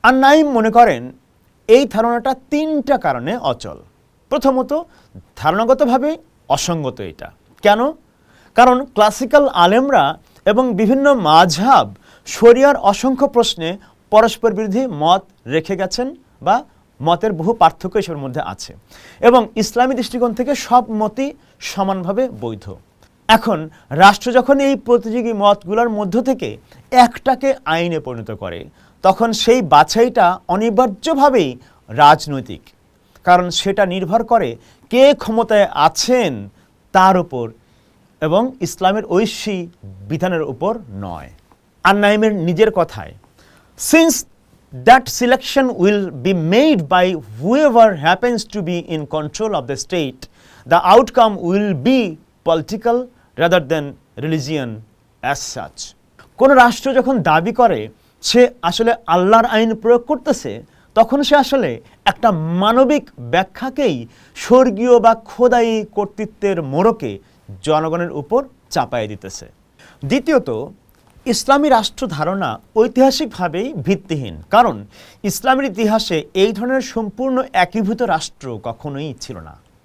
আন-নাঈম মনে করেন এই ধারণাটা তিনটা কারণে অচল। প্রথমত, ধারণাগতভাবে অসঙ্গত এটা। কেন? কারণ ক্লাসিক্যাল আলেমরা এবং বিভিন্ন মাযহাব শরিয়ার অসংখ্য প্রশ্নে পরস্পর বিরোধী মত রেখে গেছেন বা মতের বহু পার্থক্য এসবের মধ্যে আছে, এবং ইসলামী দৃষ্টিকোণ থেকে সব মতই সমানভাবে বৈধ। এখন রাষ্ট্র যখন এই প্রতিযোগী মতগুলোর মধ্য থেকে একটাকে আইনে পরিণত করে, তখন সেই বাছাইটা অনিবার্যভাবেই রাজনৈতিক, কারণ সেটা নির্ভর করে কে ক্ষমতায় আছেন তার উপর এবং ইসলামের ঐশী বিধানের উপর নয়। আন-নাঈমের নিজের কথায়, since that selection will be made by whoever happens to be in control of the state, the outcome will be political rather than religion as such. কোন রাষ্ট্র যখন দাবি করে সে আসলে আল্লাহর আইন প্রয়োগ করতেছে, তখন সে আসলে একটা মানবিক ব্যাখ্যাকেই স্বর্গীয় বা খোদাই কর্তৃত্বের মোড়কে জনগণের উপর চাপাই দিতেছে। দ্বিতীয়ত, ইসলামী রাষ্ট্র ধারণা ঐতিহাসিকভাবেই ভিত্তিহীন, কারণ ইসলামের ইতিহাসে এই ধরনের সম্পূর্ণ একীভূত রাষ্ট্র কখনোই ছিল না।